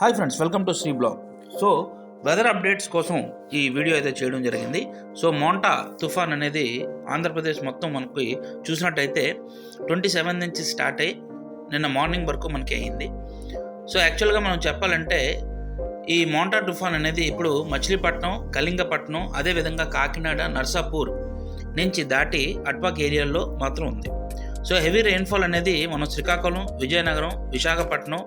Hi friends, welcome to Shri blog. So weather updates కోసం ఈ video అయితే చేయడం జరిగింది. సో మోంటా తుఫాన్ అనేది ఆంధ్రప్రదేశ్ మొత్తం మనకి చూసినట్టయితే 27 నుంచి స్టార్ట్ అయ్యి నిన్న మార్నింగ్ వరకు మనకి అయింది. సో యాక్చువల్గా మనం చెప్పాలంటే ఈ మోంటా తుఫాన్ అనేది ఇప్పుడు మచిలీపట్నం, కళింగపట్నం, అదేవిధంగా కాకినాడ, నర్సాపూర్ నుంచి దాటి అట్పాక్ ఏరియాల్లో మాత్రం ఉంది. సో హెవీ రెయిన్ఫాల్ అనేది మనం శ్రీకాకుళం, విజయనగరం, విశాఖపట్నం,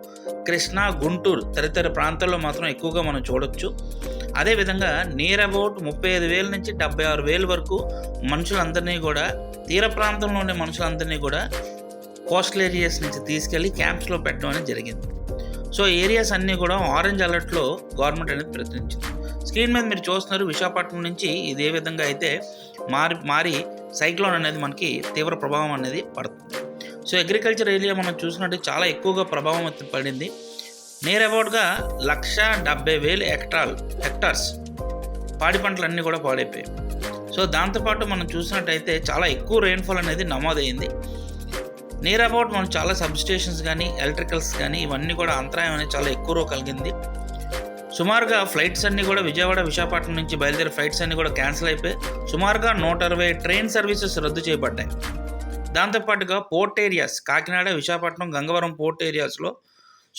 కృష్ణా, గుంటూరు తదితర ప్రాంతాల్లో మాత్రం ఎక్కువగా మనం చూడొచ్చు. అదేవిధంగా నియర్ అబౌట్ 35,000 నుంచి 76,000 వరకు మనుషులందరినీ కూడా, తీర ప్రాంతంలో ఉండే మనుషులందరినీ కూడా కోస్టల్ ఏరియాస్ నుంచి తీసుకెళ్లి క్యాంప్స్లో పెట్టడం అనేది జరిగింది. సో ఏరియాస్ అన్నీ కూడా ఆరెంజ్ అలర్ట్లో గవర్నమెంట్ అనేది ప్రకటించింది. స్క్రీన్ మీద మీరు చూస్తున్నారు, విశాఖపట్నం నుంచి ఇది ఏ విధంగా అయితే మారి సైక్లోన్ అనేది మనకి తీవ్ర ప్రభావం అనేది పడుతుంది. సో అగ్రికల్చర్ ఏరియా మనం చూసినట్టు చాలా ఎక్కువగా ప్రభావం పడింది. నియర్ అబౌట్గా 170,000 హెక్టార్స్ పాడి పంటలన్నీ కూడా పాడైపోయాయి. సో దాంతోపాటు మనం చూసినట్టయితే చాలా ఎక్కువ రెయిన్ఫాల్ అనేది నమోదైంది. నియర్ అబౌట్ మనం చాలా సబ్స్టేషన్స్ కానీ, ఎలక్ట్రికల్స్ కానీ ఇవన్నీ కూడా అంతరాయం అనేది చాలా ఎక్కువ కలిగింది. సుమారుగా ఫ్లైట్స్ అన్నీ కూడా విజయవాడ, విశాఖపట్నం నుంచి బయలుదేరే ఫ్లైట్స్ అన్నీ కూడా క్యాన్సిల్ అయిపోయి సుమారుగా 160 ట్రైన్ సర్వీసెస్ రద్దు చేయబడ్డాయి. దాంతోపాటుగా port areas Kakinada, Visakhapatnam, Gangavaram port ఏరియాస్లో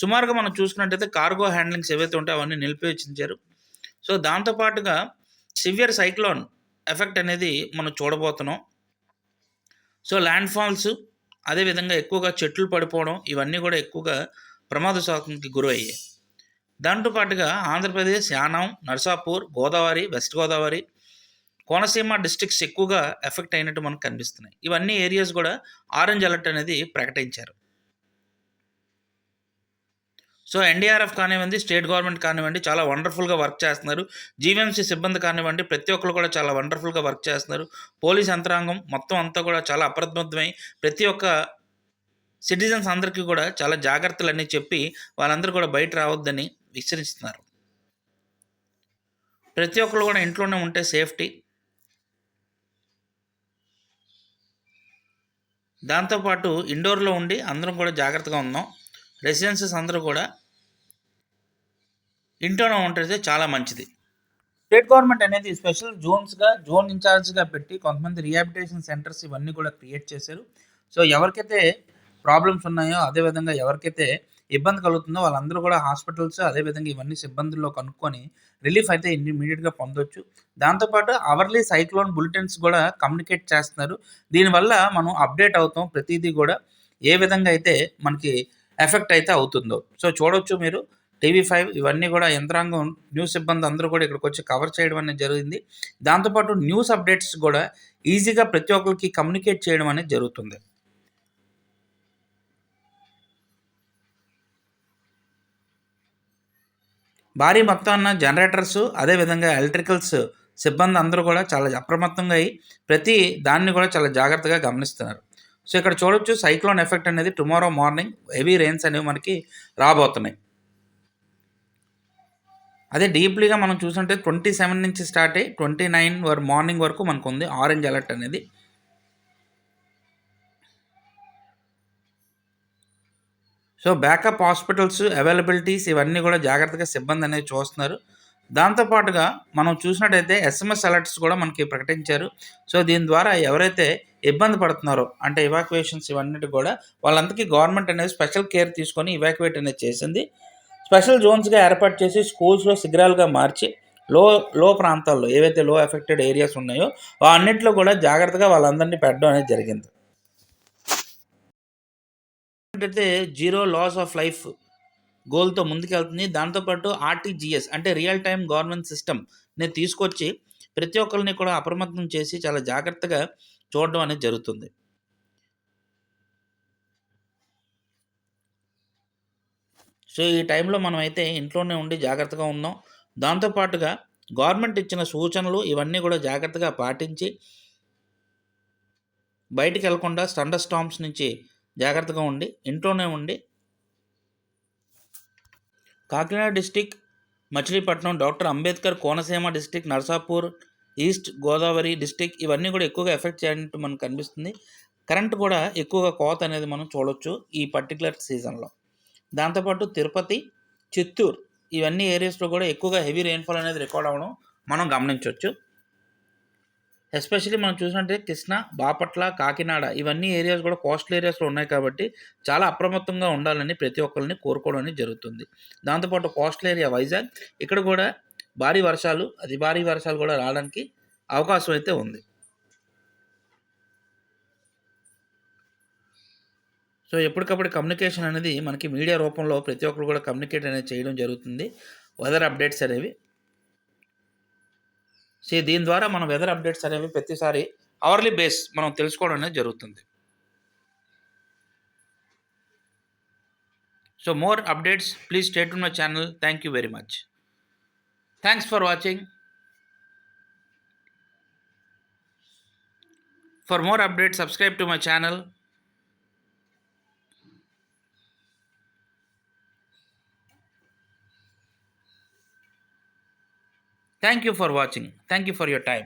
సుమారుగా మనం చూసుకున్నట్టయితే కార్గో హ్యాండ్లింగ్స్ ఏవైతే ఉంటాయో అవన్నీ నిలిపివేయించారు. సో దాంతోపాటుగా సివియర్ సైక్లోన్ ఎఫెక్ట్ అనేది మనం చూడబోతున్నాం. సో ల్యాండ్ ఫాల్స్, అదేవిధంగా ఎక్కువగా చెట్లు పడిపోవడం ఇవన్నీ కూడా ఎక్కువగా ప్రమాదశాఖకి గురయ్యాయి. దాంతోపాటుగా ఆంధ్రప్రదేశ్, యానాం, నర్సాపూర్, గోదావరి, వెస్ట్ గోదావరి, కోనసీమ డిస్ట్రిక్ట్స్ ఎక్కువగా ఎఫెక్ట్ అయినట్టు మనకు కనిపిస్తున్నాయి. ఇవన్నీ ఏరియాస్ కూడా ఆరెంజ్ అలర్ట్ అనేది ప్రకటించారు. సో ఎన్డీఆర్ఎఫ్ కానివ్వండి, స్టేట్ గవర్నమెంట్ కానివ్వండి చాలా వండర్ఫుల్గా వర్క్ చేస్తున్నారు. జీవీఎంసీ సిబ్బంది కానివ్వండి ప్రతి ఒక్కరు కూడా చాలా వండర్ఫుల్గా వర్క్ చేస్తున్నారు. పోలీస్ యంత్రాంగం మొత్తం అంతా కూడా చాలా అప్రమత్తమై ప్రతి ఒక్క సిటిజన్స్ అందరికీ కూడా చాలా జాగ్రత్తలన్నీ చెప్పి వాళ్ళందరూ కూడా బయట రావద్దని హెచ్చరిస్తున్నారు. ప్రతి ఒక్కరు కూడా ఇంట్లోనే ఉంటే సేఫ్టీ. దాంతోపాటు ఇండోర్లో ఉండి అందరం కూడా జాగ్రత్తగా ఉందాం. రెసిడెన్సెస్ అందరూ కూడా ఇంట్లోనే ఉంటే చాలా మంచిది. స్టేట్ గవర్నమెంట్ అనేది స్పెషల్ జోన్ ఇన్ఛార్జ్గా పెట్టి కొంతమంది రీహాబిలిటేషన్ సెంటర్స్ ఇవన్నీ కూడా క్రియేట్ చేశారు. సో ఎవరికైతే ప్రాబ్లమ్స్ ఉన్నాయో, అదేవిధంగా ఎవరికైతే ఇబ్బంది కలుగుతుందో వాళ్ళందరూ కూడా హాస్పిటల్స్, అదేవిధంగా ఇవన్నీ సిబ్బందుల్లో కనుక్కొని రిలీఫ్ అయితే ఇమీడియట్గా పొందొచ్చు. దాంతోపాటు అవర్లీ సైక్లోన్ బులెటిన్స్ కూడా కమ్యూనికేట్ చేస్తున్నారు. దీనివల్ల మనం అప్డేట్ అవుతాం ప్రతిదీ కూడా ఏ విధంగా అయితే మనకి ఎఫెక్ట్ అయితే అవుతుందో. సో చూడొచ్చు మీరు టీవీ5 ఇవన్నీ కూడా యంత్రాంగం, న్యూస్ సిబ్బంది అందరూ కూడా ఇక్కడికి వచ్చి కవర్ చేయడం అనేది జరిగింది. దాంతోపాటు న్యూస్ అప్డేట్స్ కూడా ఈజీగా ప్రతి ఒక్కరికి కమ్యూనికేట్ చేయడం అనేది జరుగుతుంది. భారీ మొత్తాన్న జనరేటర్స్, అదేవిధంగా ఎలక్ట్రికల్స్ సిబ్బంది అందరూ కూడా చాలా అప్రమత్తంగా అయ్యి ప్రతి దాన్ని కూడా చాలా జాగ్రత్తగా గమనిస్తున్నారు. సో ఇక్కడ చూడొచ్చు సైక్లోన్ ఎఫెక్ట్ అనేది టుమారో మార్నింగ్ హెవీ రెయిన్స్ అనేవి మనకి రాబోతున్నాయి. అదే డీప్లీగా మనం చూసుకుంటే 27 నుంచి స్టార్ట్ అయ్యి 29 మార్నింగ్ వరకు మనకు ఉంది ఆరెంజ్ అలర్ట్ అనేది. సో బ్యాకప్ హాస్పిటల్స్ అవైలబిలిటీస్ ఇవన్నీ కూడా జాగ్రత్తగా సిబ్బంది అనేది చూస్తున్నారు. దాంతోపాటుగా మనం చూసినట్టయితే ఎస్ఎంఎస్ అలర్ట్స్ కూడా మనకి ప్రకటించారు. సో దీని ద్వారా ఎవరైతే ఇబ్బంది పడుతున్నారో అంటే ఇవాక్యుయేషన్స్ ఇవన్నీ కూడా వాళ్ళందరికీ గవర్నమెంట్ అనేది స్పెషల్ కేర్ తీసుకొని ఇవాక్యుయేట్ అనేది చేసింది. స్పెషల్ జోన్స్గా ఏర్పాటు చేసి స్కూల్స్లో శిబిరాలుగా మార్చి లో ప్రాంతాల్లో ఏవైతే లో ఎఫెక్టెడ్ ఏరియాస్ ఉన్నాయో అన్నింటిలో కూడా జాగ్రత్తగా వాళ్ళందరినీ పెట్టడం అనేది జరిగింది. అయితే జీరో లాస్ ఆఫ్ లైఫ్ గోల్తో ముందుకెళ్తుంది. దాంతోపాటు ఆర్టీజీఎస్ అంటే రియల్ టైమ్ గవర్నమెంట్ సిస్టమ్ని తీసుకొచ్చి ప్రతి ఒక్కరిని కూడా అప్రమత్తం చేసి చాలా జాగ్రత్తగా చూడడం అనేది జరుగుతుంది. సో ఈ టైంలో మనం అయితే ఇంట్లోనే ఉండి జాగ్రత్తగా ఉందాం. దాంతోపాటుగా గవర్నమెంట్ ఇచ్చిన సూచనలు ఇవన్నీ కూడా జాగ్రత్తగా పాటించి బయటికి వెళ్లకుండా థండర్ స్టార్మ్స్ నుంచి జాగ్రత్తగా ఉండి ఇంట్లోనే ఉండి Kakinada district, Machilipatnam, doctor Ambedkar, Konaseema district, Narsapur, east Godavari district ఇవన్నీ కూడా ఎక్కువగా ఎఫెక్ట్ చేయనట్టు మనకు కనిపిస్తుంది. కరెంట్ కూడా ఎక్కువగా కోత అనేది మనం చూడొచ్చు ఈ పర్టికులర్ సీజన్లో. దాంతోపాటు తిరుపతి, చిత్తూరు ఇవన్నీ ఏరియాస్లో కూడా ఎక్కువగా హెవీ రెయిన్ఫాల్ అనేది రికార్డ్ అవ్వడం మనం గమనించవచ్చు. ఎస్పెషల్లీ మనం చూసినట్టే కృష్ణా, బాపట్ల, కాకినాడ ఇవన్నీ ఏరియాస్ కూడా కోస్టల్ ఏరియాస్లో ఉన్నాయి కాబట్టి చాలా అప్రమత్తంగా ఉండాలని ప్రతి ఒక్కరిని కోరుకోవడం అనేది జరుగుతుంది. దాంతోపాటు కోస్టల్ ఏరియా వైజాగ్ ఇక్కడ కూడా భారీ వర్షాలు, అతి భారీ వర్షాలు కూడా రావడానికి అవకాశం అయితే ఉంది. సో ఎప్పటికప్పుడు కమ్యూనికేషన్ అనేది మనకి మీడియా రూపంలో ప్రతి ఒక్కరు కూడా కమ్యూనికేట్ అనేది చేయడం జరుగుతుంది వెదర్ అప్డేట్స్ అనేవి. సో దీని ద్వారా మనం వెదర్ అప్డేట్స్ అనేవి ప్రతిసారి అవర్లీ బేస్ మనం తెలుసుకోవడం అనేది జరుగుతుంది. So more updates please stay tune my channel. Thank you very much. Thanks for watching. For more updates subscribe to my channel. Thank you for watching. Thank you for your time.